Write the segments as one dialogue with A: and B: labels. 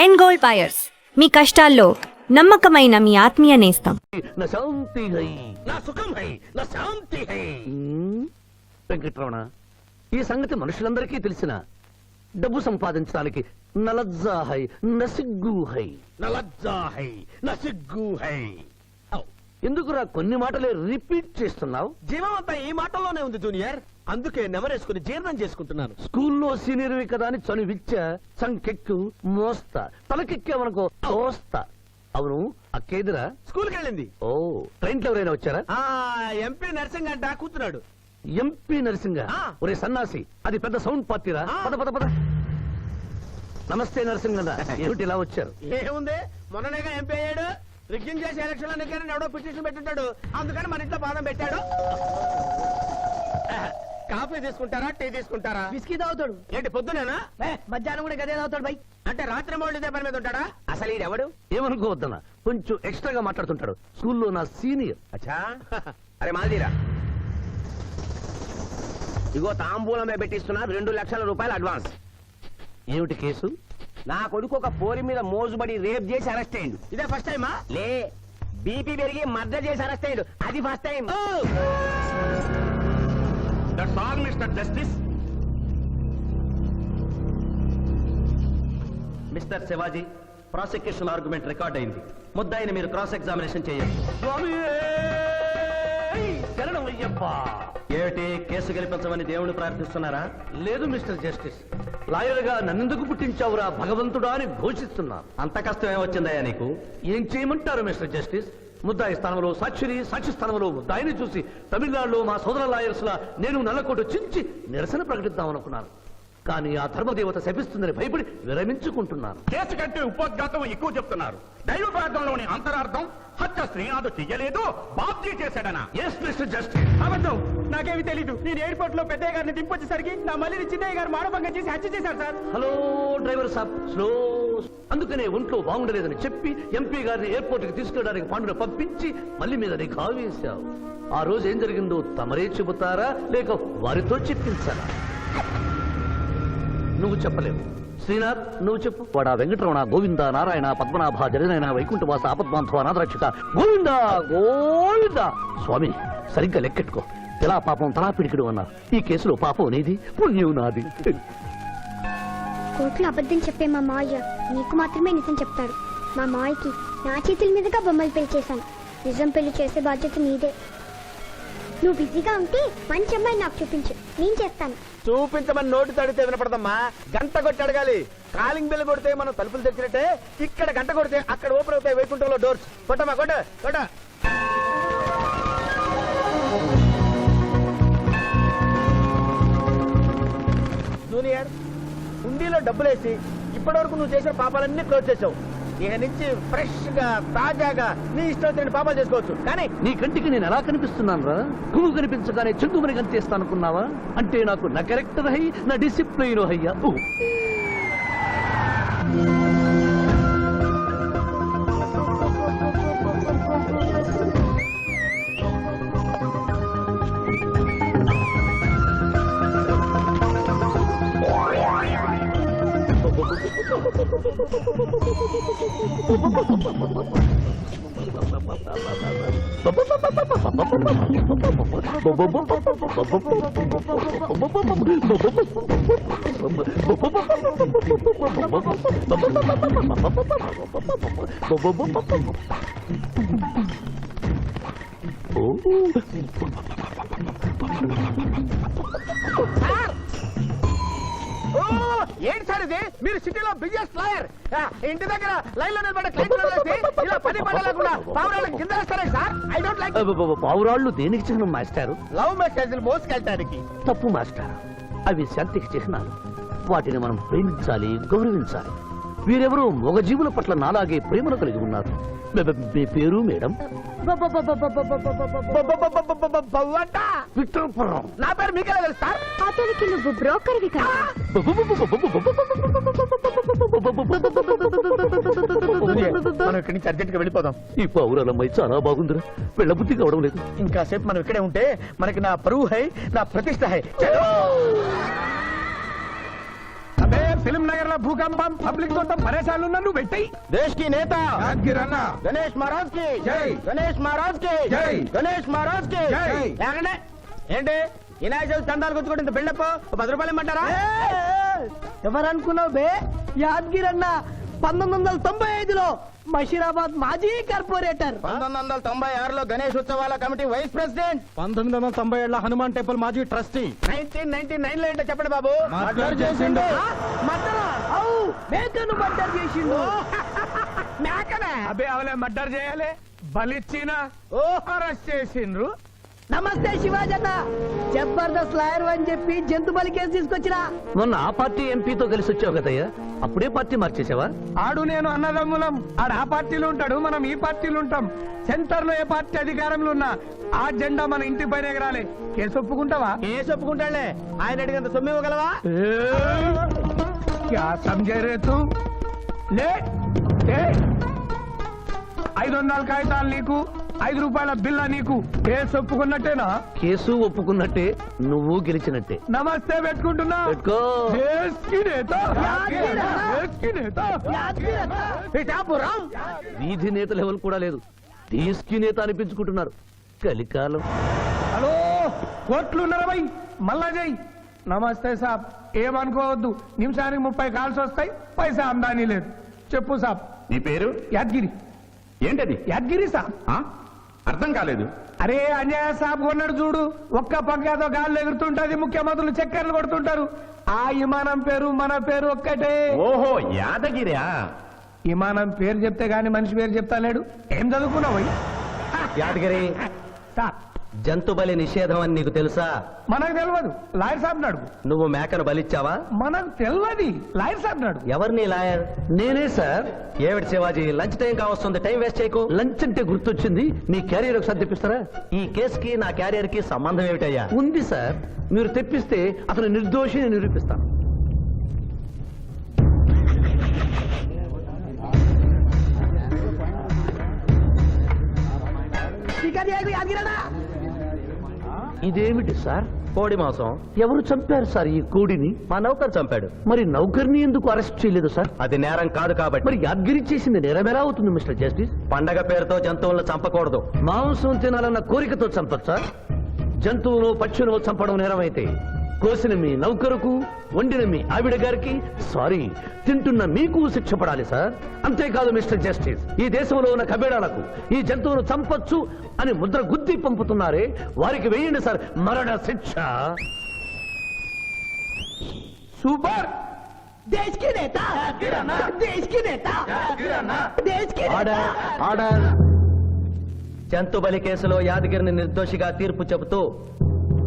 A: End gold buyers, మీ కష్టాల్లో నమ్మకమైన మీ ఆత్మీయ నేస్తం.
B: నా శాంతి హై, నా సుఖం హై, నా శాంతి హై. వెంకటరమణ, ఈ సంగతి మనుషులందరికీ తెలిసిన డబ్బు సంపాదించడానికి నలజ్జా హై, నసిగ్గు హై. నలజ్జా హై, నసిగ్గు హై. ఎందుకురా కొన్ని మాటలే రిపీట్ చేస్తున్నావు?
C: జీవం అంతా ఈ మాటల్లోనే ఉంది జూనియర్, అందుకే నెమరేసుకుని జీర్ణం చేసుకుంటున్నాను.
B: స్కూల్లో సీనియర్వి కదా అని చనువిచ్చ సంకెక్కు మోస్తా, తలకెక్కామనుకో తోస్తా. అవును, అక్కేదిరా
C: స్కూల్కి వెళ్ళింది.
B: ఓ, ట్రైన్లో ఎవరైనా వచ్చారా?
C: ఎంపీ నర్సింగ్ అంట కూర్చున్నాడు.
B: ఎంపీ నరసింగ? ఒరే సన్నాసి, అది పెద్ద సౌండ్ పార్టీరా. పద పద పద. నమస్తే నరసింగ, ఏమిటి ఇలా వచ్చారు?
C: ఏముంది, మొన్ననేగా ఎంపీ అయ్యాడు. రిగ్గింగ్ చేసి ఎలక్షన్ ఎన్నికని ఎవడో పిటిషన్ పెట్టుంటాడు, అందుకని మన ఇంట్లో పాదం పెట్టాడు. కాఫీ తీసుకుంటారా, టీ తీసుకుంటారా?
D: బిస్కీ తాగుతాడు.
C: ఏంటి పొద్దునేనా?
D: మధ్యాహ్నం కూడా గదే తాగుతాడు బై.
C: అంటే రాత్రి మౌళ్ళు ఇదే పని మీద ఉంటాడా? అసలు ఇది ఎవడు?
B: ఏమనుకోవద్దన్నా, కొంచెం ఎక్స్ట్రాగా మాట్లాడుతుంటాడు. స్కూల్లో నా సీనియర్.
C: అచ్చా, అరే మాదిరా, ఇగో తాంబూలమే పెట్టిస్తున్నా, 2 లక్షల రూపాయలు అడ్వాన్స్.
B: ఏమిటి కేసు?
C: నా కొడుకు ఒక పోరి మీద మోజుబడి రేప్ చేసి అరెస్ట్ అయ్యిండు. ఇదే ఫస్ట్ టైమా? లే, బీపీ పెరిగి మర్డర్ చేసి అరెస్ట్ అయ్యిండు, అది first time.
E: That's all, Mr. Justice.
F: Mister Shivaji, prosecution argument record అయింది. ముద్దాయిని మీరు క్రాస్ ఎగ్జామినేషన్ చేయండి. ఏమిటి, కేసు గెలిపించమని దేవుని ప్రార్థిస్తున్నారా?
B: లేదు మిస్టర్ జస్టిస్, లాయర్ గా నన్నెందుకు పుట్టించావురా భగవంతుడా అని ఘోషిస్తున్నా.
F: అంత కష్టం ఏమొచ్చిందయ్యా నీకు?
B: ఏం చేయమంటారు మిస్టర్ జస్టిస్? ముద్దాయి స్థానంలో సాక్షిని, సాక్షి స్థానంలో ముద్దాయిని చూసి తమిళనాడులో మా సోదర లాయర్స్ లా నేను నల్లకోటు చించి నిరసన ప్రకటిద్దామనుకున్నాను. కానీ ఆ ధర్మదేవత శపిస్తుందని భయపడి విరమించుకుంటున్నాను.
E: కేసు కంటే ఉపోద్ఘాతం ఎక్కువ చెప్తున్నారు. దైవ ప్రార్థనలోని అంతరార్థం హత్య శ్రీనాథు చెయ్యలేదు, బాబ్జీ చేశాడనా?
B: Yes mister justice.
C: అబద్ధం, నాకేమి తెలీదు. నేను ఎయిర్పోర్ట్ లో పెద్దయ్య గారిని దింపొచ్చేసరికి నా మళ్ళీ చిన్నయ్య గారు మానభంగం చేసి హత్య చేశారు సార్.
B: హలో డ్రైవర్ సాబ్, స్లో. అందుకనే ఒంట్లో బాగుండలేదని చెప్పి ఎంపీ గారిని ఎయిర్పోర్ట్ కి తీసుకెళ్ళడానికి పాండును పంపించి మళ్ళీ మీద నీకు వేశావు. ఆ రోజు ఏం జరిగిందో తమరే చెబుతారా, లేక వారితో చెప్పించారా? నువ్వు చెప్పలేవు. శ్రీనాథ్, నువ్వు చెప్పు. వాడా వెంకటరమణ, గోవింద, నారాయణ, పద్మనాభ, జగనైన, వైకుంఠవాస, ఆపద్బాంధవ, అనాథరక్షక, గోవింద గోవింద. స్వామి, సరిగ్గా లెక్కెట్టుకో. ఎలా పాపం తలా పిడికిడు అన్నారు. ఈ కేసులో పాపం నీది, పుణ్యం నాది.
G: కోర్టులో అబద్ధం చెప్పే మా మావయ్య నీకు మాత్రమే నిజం చెప్తాడు. మా మావయ్యకి నా చేతుల మీదుగా బొమ్మలు పెళ్లి చేశాను. నిజం పెళ్లి చేసే బాధ్యత నీదే. నువ్వు బిజీగా ఉంటే మంచి అమ్మాయి నాకు చూపించు, నేను చేస్తాను.
C: చూపించమని నోటు తడితే వినపడదమ్మా, గంట కొట్టి అడగాలి. కాలింగ్ బెల్ కొడితే మనం తలుపులు తెచ్చినట్టే ఇక్కడ గంట కొడితే అక్కడ ఓపెన్ అవుతాయి వైకుంఠంలో డోర్స్. కొట్టమ్మా, కొట్ట కొట్ట. జూనియర్, హుండీలో డబ్బులేసి ఇప్పటివరకు నువ్వు చేసిన పాపాలన్నీ క్లోజ్ చేసావు. ఇక నుంచి ఫ్రెష్ గా తాజాగా నీ ఇష్టం వచ్చిన పాపాలు చేసుకోవచ్చు. కానీ
B: నీ కంటికి నేను ఎలా కనిపిస్తున్నాను రా? పువ్వు కనిపించగానే చెంగుమని కనిపిస్తానుకున్నావా? అంటే నాకు నా క్యారెక్టర్ హై, నా డిసిప్లైన్ హయ్యా.
C: ఏంటి సార్ ఇది? మీరు సిటీలో బిజినెస్ లాయర్, ఇంటి దగ్గర లైన్ లో నిలబడే క్లయింట్ ఇలా పని పడలేకుండా పావురాళ్ళకి కింద వేస్తారే సార్. I don't like.
B: పావురాళ్ళు దేనికి చిహ్నం మాస్టారు?
C: లవ్ మెసేజ్లు మోసుకెళ్ళటానికి.
B: తప్పు మాస్టర్, అవి శాంతికి చిహ్నాలు. వాటిని మనం ప్రేమించాలి, గౌరవించాలి. వీరెవరూ మగజీవుల పట్ల నాలాగే ప్రేమను కలిగి ఉన్నారు. మీ పేరు మేడం? విక్రమపురం.
C: నా పేరు మీకెలా తెలుసు సార్?
G: అతనికి నువ్వు బ్రోకర్వి కదా.
C: మనం ఇక్కడి నుంచి అర్జెంట్ గా వెళ్ళిపోదాం.
B: ఈ పావురాలమ్మాయి చాలా బాగుందిరా, వెళ్ళబుద్ధి కావడం లేదు.
C: ఇంకాసేపు మనం ఇక్కడే ఉంటే మనకి నా పరువు హై, నా ప్రతిష్ట హై. ఫిల్మ్ నగర్ లో భూకంపం పబ్లిక్ మొత్తం పరేషాన్లు ఉన్నా నువ్వు పెట్టాయి దేశ్ కి నేత గణేష్ మహారాజ్ కి జై గణేష్ మహారాజ్ కి జై గణేష్ మహారాజ్ కి జై ఏంటి వినాయక చవితి చందాలు గుర్తుకుంటే ఇంత బిల్డప్ 10 రూపాయలు ఇమ్మంటారా
D: ఎవరు అనుకున్నావు బే యాదగిరి అన్న 1995లో బషీరాబాద్ మాజీ కార్పొరేటర్
C: 1996లో గణేష్ ఉత్సవాల కమిటీ వైస్ ప్రెసిడెంట్ 1997లో హనుమాన్ టెంపుల్ మాజీ ట్రస్టీ 1999 లో ఏంటో చెప్పండి బాబు మర్డర్ చేసిండు
D: మర్డరా అవు మేకను మర్డర్ చేసిండు
C: మేకనే అబే అవలే మర్డర్ చేయాలి బలిచ్చిన అరెస్ట్ చేసిండ్రు
D: నమస్తే శివాజన్న జబర్దస్త్ లాయర్ అని చెప్పి జంతు బలి కేసు తీసుకొచ్చినా
B: మొన్న ఆ పార్టీ ఎంపీతో కలిసి వచ్చావు కదయ్యా, అప్పుడే పార్టీ మార్చేసావా?
C: ఆడు నేను అన్నదమ్ములం. ఆడు ఆ పార్టీలో ఉంటాడు, మనం ఈ పార్టీలో ఉంటాం. సెంటర్ లో ఏ పార్టీ అధికారంలో ఉన్నా ఆ జెండా మన ఇంటి పైన ఎగరాలి. కేసు ఒప్పుకుంటావా? కేసు ఒప్పుకుంటాడులే. ఆయన అడిగినంత సొమ్ము ఇవ్వగలవా? క్యా సమझे रे तू? లే 500 కాగితాలు నీకు, 5 రూపాయల బిల్ల నీకు. కేసు ఒప్పుకున్నట్టేనా?
B: కేసు ఒప్పుకున్నట్టే, నువ్వు గెలిచినట్టే.
C: నమస్తే పెట్టుకుంటున్నా.
B: పెట్టుకో.
C: దేశ్ కి నేత. దేశ్ కి నేత. పిఠాపురం.
B: వీధి నేత లెవెల్ కూడా లేదు, దేశీ నేత అనిపించుకుంటున్నారు. కలికాలం.
C: హలో, కోట్లు ఉన్నారా భయ్? మళ్ళా జై. నమస్తే సాబ్. ఏమనుకోవద్దు, నిమిషానికి 30 కాల్స్ వస్తాయి, పైసా అందానీ లేదు. చెప్పు సాబ్.
E: నీ పేరు
C: యాదగిరి.
E: ఏంటది?
C: యాదగిరి సాబ్.
E: ఆ? అర్థం కాలేదు.
C: అరే అంజయ్య సాబ్ కొన్నాడు చూడు, ఒక్క పక్కతో గాల్లో ఎగురుతుంటది, ముఖ్యమంత్రులు చక్కర్లు కొడుతుంటారు. ఆ విమానం పేరు మన పేరు ఒక్కటే.
E: ఓహో, యాదగిరా.
C: విమానం పేరు చెప్తే గాని మనిషి పేరు చెప్తా లేడు. ఏం చదువుకున్నావు?
F: యాదగిరి,
C: సాబ్
F: జంతు బలి నిషేధం అని నీకు తెలుసా?
C: మనకు తెలియదు, లాయర్ సాబ్ నాడు.
F: నువ్వు మేకను బలిచ్చావా?
C: మనకు తెలియదు, లాయర్ సాబ్ నాడు.
F: ఎవరిని లాయర్?
B: నేనే సార్.
F: ఏమిటి శివాజీ, లంచ్ టైం కావస్తుంది, టైం వేస్ట్ చేయకు.
B: లంచ్ అంటే గుర్తొచ్చింది, మీ క్యారియర్ ఒకసారి తెప్పిస్తారా?
F: ఈ కేసుకి నా క్యారియర్ కి సంబంధం ఏమిటయ్యా?
B: ఉంది సార్, మీరు తెప్పిస్తే అతను నిర్దోషి అని నిరూపిస్తాను.
D: యాదగిరన్నా
B: ఇదేమిటి సార్?
F: కోడి మాంసం.
B: ఎవరు చంపారు సార్ ఈ కోడిని?
F: మా నౌకర్ చంపాడు.
B: మరి నౌకర్ని ఎందుకు అరెస్ట్ చేయలేదు సార్?
F: అది నేరం కాదు కాబట్టి.
B: మరి యాదగిరి చేసింది నేరమేలా అవుతుంది మిస్టర్ జస్టిస్?
F: పండగ పేరుతో జంతువులను చంపకూడదు.
B: మాంసం తినాలన్న కోరికతో చంపచ్చా? జంతువులు పక్షులు చంపడం నేరమైతే కోసిన మీ నౌకరుకు, వండిన మీ ఆవిడ గారికి, సారీ తింటున్న మీకు శిక్ష పడాలి సార్. అంతేకాదు మిస్టర్ జస్టిస్, ఈ దేశంలో ఉన్న కబేడాలకు ఈ జంతువును చంపొచ్చు అని ముద్ర గుద్ది పంపుతున్నారే, వారికి వేయండి సార్ మరణ శిక్ష.
C: సూపర్.
D: దేశ్ కి నేత దేశ్ కి నేత దేశ్ కి
B: ఆర్డర్, ఆర్డర్.
F: జంతు బలి కేసులో యాదగిరిని నిర్దోషిగా తీర్పు చెబుతూ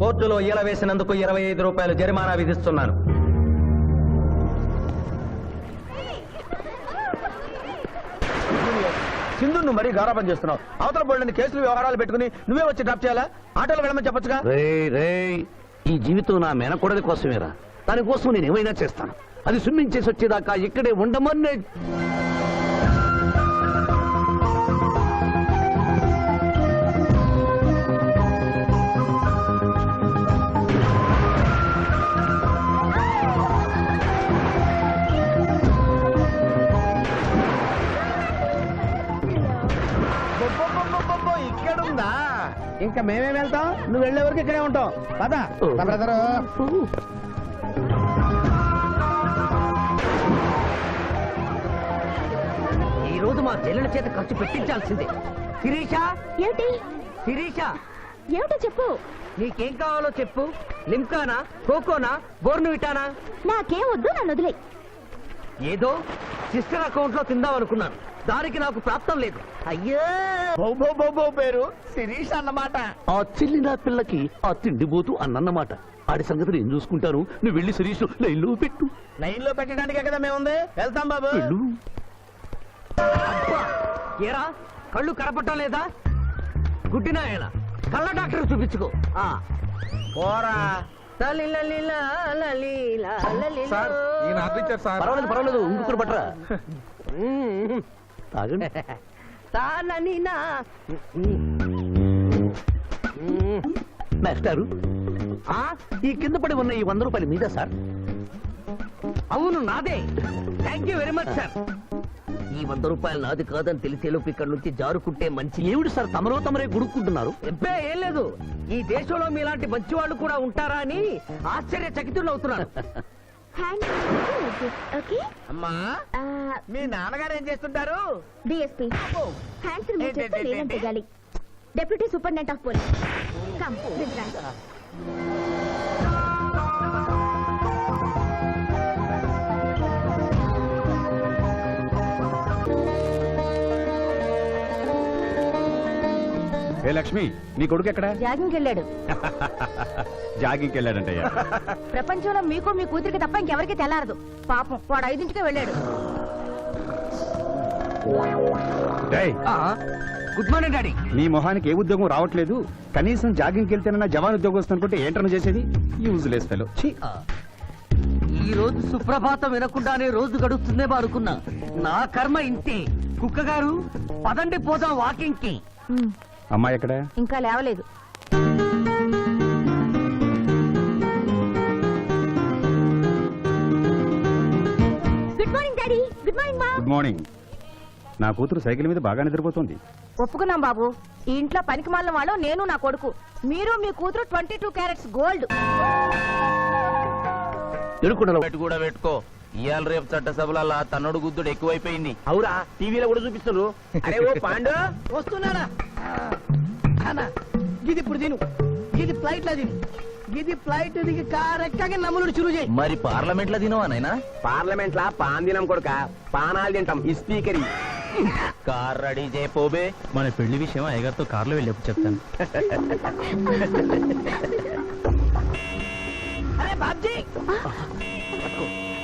F: కోర్టులో ఈల వేసినందుకు 25 రూపాయలు జరిమానా విధిస్తున్నాను.
C: సింధు, నువ్వు మరీ గారాబం చేస్తున్నావు. అవతల బోల్డని కేసులు వ్యవహారాలు పెట్టుకుని నువ్వే వచ్చి డ్రాప్ చేయాలా? ఆటోలో వెళ్ళమని చెప్పొచ్చుగా.
B: రేయ్, ఈ జీవితం నా మేనకూడది కోసమేరా, దానికోసం నేను ఏమైనా చేస్తాను. అది స్విమ్మింగ్ చేసి వచ్చేదాకా ఇక్కడే ఉండమని.
C: ఇక్కడుందా? ఇంకా మేమేం వెళ్తాం, నువ్వు వెళ్లే వరకు ఇక్కడే ఉంటాం. పదా బ్రదరు.
D: ఈ రోజు మా చెల్లెల చేత ఖర్చు పెట్టించాల్సిందే. శిరీష,
G: ఏమిటి
D: శిరీష,
G: ఏమిటో చెప్పు.
D: నీకేం కావాలో చెప్పు. లిమ్కానా, కోకోనా, బోర్నువిటానా?
G: నాకేం వద్దు, నన్ను వదిలే.
D: ఏదో సిస్టర్ అకౌంట్ లో తిందాం అనుకున్నాను, దానికి నాకు ప్రాప్తం లేదు. అయ్యో,
C: బౌ పేరు శిరీష్ అన్నమాట.
B: ఆ చెల్లి నా పిల్లకి ఆ తిండిపోతూ అన్నమాట. ఆడి సంగతి నేను చూసుకుంటాను, నువ్వు వెళ్ళి శిరీష్ లైన్లో పెట్టు.
C: లైన్ లో పెట్టడానికే కదా మేముంది. వెళ్తాం బాబు.
B: వెళ్ళు.
D: అబ్బా, ఏరా కళ్ళు కనపడటం లేదా? గుడ్డినాయన కళ్ళ డాక్టర్ చూపించుకో.
C: పోరా.
B: పర్వాలేదు, ఇంకొకటి పట్టరా. తాగండి. మాస్టారు, ఈ కింద పడి ఉన్న ఈ 100 రూపాయలు మీద సార్.
D: అవును నాదే. Thank you very much sir. ఈ 100 రూపాయలు నాది కాదని తెలిసేలోపు ఇక్కడ నుంచి జారుకుంటే మంచి.
B: ఏమిటి సార్ తమరో తమరే గుడుక్కుంటున్నారు?
D: ఎబ్బే ఏం లేదు, ఈ దేశంలో మీలాంటి మంచి వాళ్ళు కూడా ఉంటారా అని ఆశ్చర్యచకితులు అవుతున్నారు.
G: ఓకే
C: అమ్మా మీ నాన్నగారు ఏం చేస్తుంటారు?
G: డిఎస్పీ హ్యాండ్స్ రిమూవ్ చేస్తే లేదని తెగాలి. Deputy superintendent of police. Come this right.
H: ఏ లక్ష్మి, నీ కొడుకు ఎక్కడ?
I: జాగింగ్కి వెళ్ళాడు.
H: జాగింగ్కి వెళ్ళాడంటయ్యా.
I: ప్రపంచంలో మీకు మీ కూతురికి తప్ప ఇంకెవరికి తెల్లారదు. పాపం వాడు 5ంటికే వెళ్ళాడు.
H: డేయ్,
D: గుడ్ మార్నింగ్ డాడీ.
H: నీ మొహానికి ఏ ఉద్యోగం రావట్లేదు, కనీసం జాగింగ్కి వెళ్తేనన్నా జవాన్ ఉద్యోగం వస్తుంది అనుకుంటే ఏంటన్నా చేసేది? Useless fellow.
D: ఈ రోజు సుప్రభాతం వినకుండానే రోజు గడుస్తుందే అనుకున్నా. నా కర్మ ఇంతే. కుక్క గారు పదండి పోదాం వాకింగ్ కి.
H: అమ్మాయి ఎక్కడ?
I: ఇంకా లేవలేదు.
G: Good morning daddy. Good morning మా.
H: Good morning. నా కూతురు సైకిల్ మీద బాగా నిద్రపోతుంది.
I: ఒప్పుకున్నాం బాబు. ఈ ఇంట్లో పనికి మాలిన వాళ్ళు నేను నా కొడుకు. మీరు మీ కూతురు 22 క్యారెట్స్ గోల్డ్.
B: తిరుకుండలో
C: పెట్టి కూడా పెట్టుకో. ఇవాళ రేపు చట్టసభల తన్నుడు గుద్దుడు ఎక్కువైపోయింది.
B: అవురా, టీవీలో కూడా చూపిస్తున్నారు.
C: అరే ఓ పాండు,
B: వస్తున్నారా? ఇది ఇప్పుడు తిను. ఇది ఫ్లైట్ లో తిను. ఇది ఫ్లైట్ దిగి కార్ ఎక్కగా నమ్ములు చురు చేయి.
C: మరి పార్లమెంట్ లో తినవా నాయనా?
F: పార్లమెంట్ లా పాన్ తినం కొడుక, పానాలు తింటాం. ఈ స్పీకర్
C: కార్ రెడీ చేయపోబే.
F: మన పెళ్లి విషయం అయ్యగారితో కార్లో వెళ్ళేప్పుడు చెప్తాను.
B: అరే బాబ్జీ,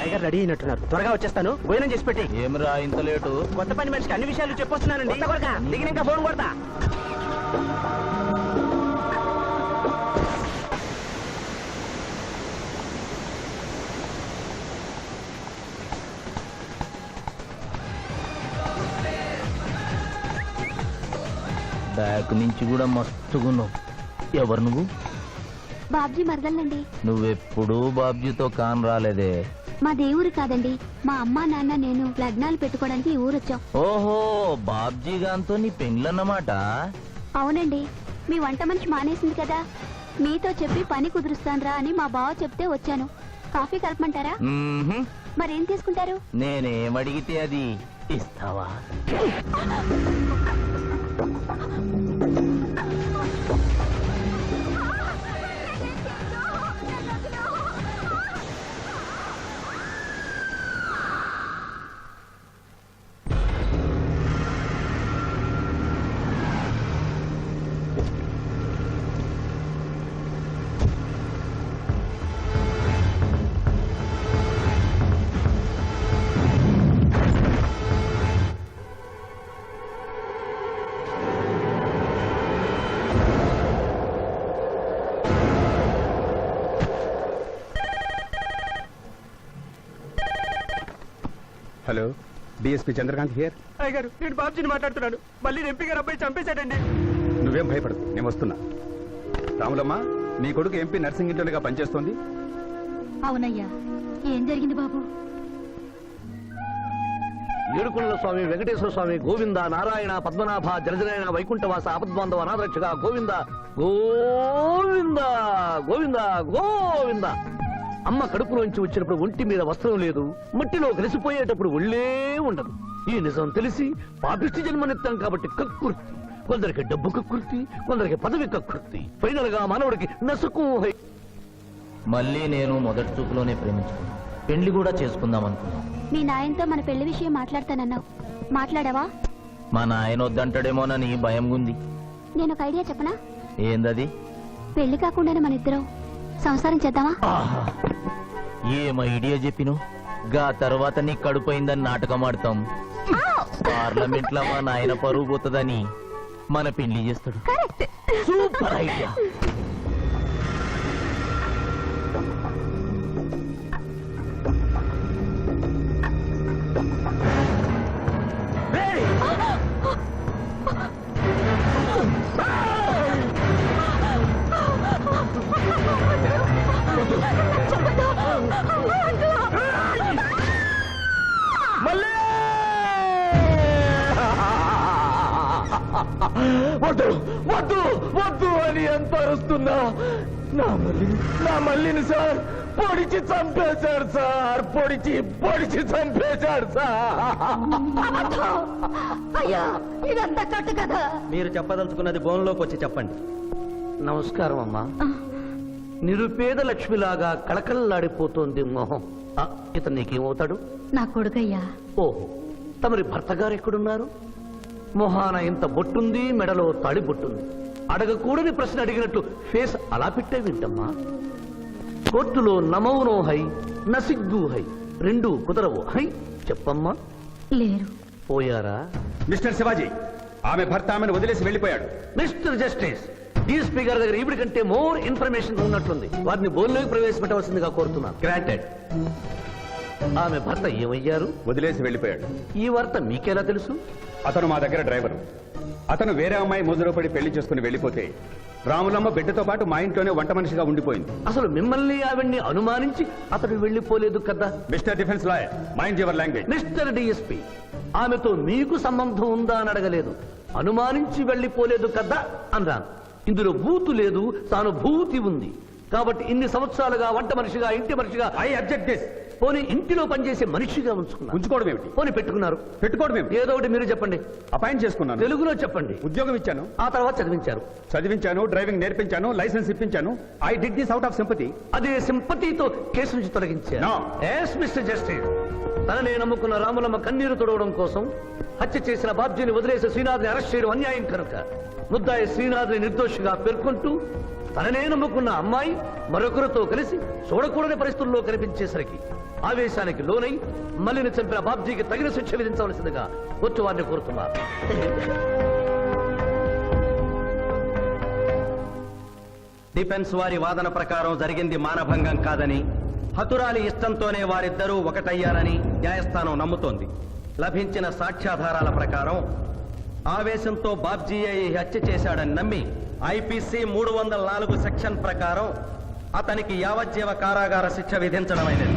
F: అయ్యగారు రెడీ అయినట్టున్నారు, త్వరగా వచ్చేస్తాను. భోజనం చేసి పెట్టి.
C: ఏమిరా ఇంత లేటు?
F: కొత్త పని మనిషికి అన్ని విషయాలు చెప్పొస్తున్నానండి.
B: దిగినాక ఫోన్ కొడతా.
C: బ్యాక్ నుంచి కూడా మస్తుగున్నావు. ఎవరు నువ్వు?
G: బాబ్జీ మరదలండి.
C: నువ్వెప్పుడు బాబ్జీతో కాన్ రాలేదే.
G: మా దేవురు కాదండి, మా అమ్మ నాన్న నేను లగ్నాలు పెట్టుకోవడానికి ఈ ఊరు వచ్చాం.
C: ఓహో, బాబ్జీ గాంతో నీ పెండ్లన్నమాట.
G: అవునండి, మీ వంట మనిషి మానేసింది కదా, మీతో చెప్పి పని కుదురుస్తానురా అని మా బావ చెప్తే వచ్చాను. కాఫీ కలపమంటారా?
C: మ్మ్హ్మ్.
G: మరేం తీసుకుంటారు?
C: నేనేమడిగితే అది ఇస్తావా?
H: Hello, DSP Chandrakant here.
F: అయ్యగారు, నేను బాబ్జీని మాట్లాడుతున్నాను. మళ్ళీ ఎంపీ గారు అబ్బాయి చంపేశాడండి.
H: నువ్వేం భయపడదు, నేను వస్తున్నా. రాములమ్మ, నీ కొడుకు ఎంపీ నర్సింగ్ ఇంటర్గా పనిచేస్తోంది.
G: అవునయ్యా, ఏం జరిగింది బాబు?
B: ఏడుకొండల స్వామి, వెంకటేశ్వర స్వామి, గోవింద, నారాయణ, పద్మనాభ, జలజనాయన, వైకుంఠవాస, ఆపద్బాంధవ, అనాథరక్షక, గోవింద గోవింద గోవింద గోవింద. అమ్మ కడుపులోంచి వచ్చినప్పుడు ఒంటి మీద వస్త్రం లేదు, మట్టిలో కలిసిపోయేటప్పుడు ఒళ్ళే ఉండదు. ఈ నిజం తెలిసి పాపిష్టి జన్మనిత్తాం కాబట్టి కక్కుర్తి. కొందరికి డబ్బు కక్కుర్తి, కొందరికి పదవి కక్కుర్తి. ఫైనల్ గా మానవుడికి నసుకు.
C: మళ్ళీ నేను మొదటి చూపులోనే ప్రేమించుకున్నాను. పెళ్లి కూడా చేసుకుందాం అనుకున్నాను.
G: మీ నాయనతో మన పెళ్లి విషయం మాట్లాడతానన్నావు, మాట్లాడావా?
C: మా నాయన వద్దంటాడేమోనని భయం ఉంది.
G: నేను ఒక ఐడియా చెప్పనా?
C: ఏందది?
G: పెళ్లి కాకుండానే మన ఇద్దరం సంసారం చేద్దామా?
C: ఆహా, ఏం ఐడియా చెప్పిను. గా తర్వాత నీ కడుపోయిందని నాటకం ఆడతాం. పార్లమెంట్ లో మా నాయన పరువు పోతుందని మన పెళ్లి చేస్తాడు. Super idea. వద్దు వద్దు వద్దు అని ఎంత అరుస్తున్నా నా మల్లిని సార్ పొడిచి చంపేశాడు సార్, పొడిచి చంపేశాడు సార్.
I: అయ్యా ఇదంతా కట్టు కదా.
F: మీరు చెప్పదలుచుకున్నది బోన్లోకి వచ్చి చెప్పండి.
B: నమస్కారం అమ్మా. నిరుపేద లక్ష్మిలాగా కళకళలాడిపోతోంది మొహం. ఇతను నీకేమవుతాడు?
I: నా కొడుకయ్యా.
B: ఓహో, తమరి భర్త గారు ఎక్కడున్నారు? మొహాన ఇంత బొట్టుంది, మెడలో తాడి బొట్టుంది. అడగకూడని ప్రశ్న అడిగినట్టు ఫేస్ అలా పెట్టే వింటమ్మా. కోర్టులో నమౌనో హై నసిగ్గు హై, రెండు కుదరవు హై. చెప్పమ్మా.
I: లేరు.
B: పోయారా?
H: మిస్టర్ శివాజీ, ఆమె భర్త ఆమెను వదిలేసి వెళ్ళిపోయాడు.
B: మిస్టర్ జస్టిస్, డీఎస్పీ గారి దగ్గర ఈవిడి కంటే మోర్ ఇన్ఫర్మేషన్ ఉన్నట్లుంది. వారిని బోల్లోకి ప్రవేశపెట్టవలసిందిగా కోరుతున్నాను.
F: గ్రాంటెడ్.
B: ఆమె భర్త ఏమయ్యారు?
H: వదిలేసి వెళ్ళిపోయాడు.
B: ఈ వార్త మీకెలా తెలుసు?
H: అతను మా దగ్గర డ్రైవరు. అతను వేరే అమ్మాయి ముద్రలో పడి పెళ్లి చేసుకుని వెళ్ళిపోతే రాములమ్మ బిడ్డతో పాటు మా ఇంట్లోనే వంట మనిషిగా ఉండిపోయింది.
B: అసలు మిమ్మల్ని ఆవిడ్ని అనుమానించి అతడు వెళ్ళిపోలేదు కదా?
H: Mister defence lawyer, mind your language.
B: Mister DSP, ఆమెతో మీకు సంబంధం ఉందా అని అడగలేదు. అనుమానించి వెళ్ళిపోలేదు కదా అన్నాను. ఇందులో బూతు లేదు, సానుభూతి ఉంది. కాబట్టి ఇన్ని సంవత్సరాలుగా వంట మనిషిగా, ఇంటి మనిషిగా,
H: ఐ అబ్జెక్ట్ దిస్.
B: పోనీ ఇంటిలో పనిచేసే మనిషిగా ఉంచుకున్నారు.
H: ఉంచుకోవడం ఏమిటి?
B: పోనీ పెట్టుకున్నారు.
H: పెట్టుకోవడం ఏమిటి?
B: ఏదో ఒకటి మీరు చెప్పండి.
H: అపాయింట్ చేసుకున్నాను.
B: తెలుగులో చెప్పండి.
H: ఉద్యోగం ఇచ్చాను.
B: ఆ తర్వాత చదివించారు.
H: చదివించాను, డ్రైవింగ్ నేర్పించాను, లైసెన్స్ ఇప్పించాను. I did this out of sympathy.
B: అదే సింపతితో కేసు నుంచి తొలగించారు.
H: No.
B: ఎస్ మిస్టర్ జస్టిస్, తననే నమ్ముకున్న రాములమ్మ కన్నీరు తొడవడం కోసం హత్య చేసిన బాబ్జీని వదిలేసి శ్రీనాథ్ని అరెస్ట్ చేయడం అన్యాయం కనుక ముద్దాయి శ్రీనాథ్ని నిర్దోషిగా పేర్కొంటూ తననే నమ్ముకున్న అమ్మాయి మరొకరితో కలిసి చూడకూడని పరిస్థితుల్లో కనిపించేసరికి ఆవేశానికి లోనై మల్లిని చంపిన బాబ్జీకి తగిన శిక్ష విధించవలసిందిగా కోర్టు వారిని కోరుతున్నారు.
F: డిఫెన్స్ వారి వాదన ప్రకారం జరిగింది మానభంగం కాదని, హతురాలి ఇష్టంతోనే వారిద్దరూ ఒకటయ్యారని న్యాయస్థానం నమ్ముతోంది. లభించిన సాక్ష్యాధారాల ప్రకారం ఆవేశంతో బాబ్జీయే ఈ హత్య చేశాడని నమ్మి ఐపీసీ 304 సెక్షన్ ప్రకారం అతనికి యావజ్జీవ కారాగార శిక్ష విధించడమైనది.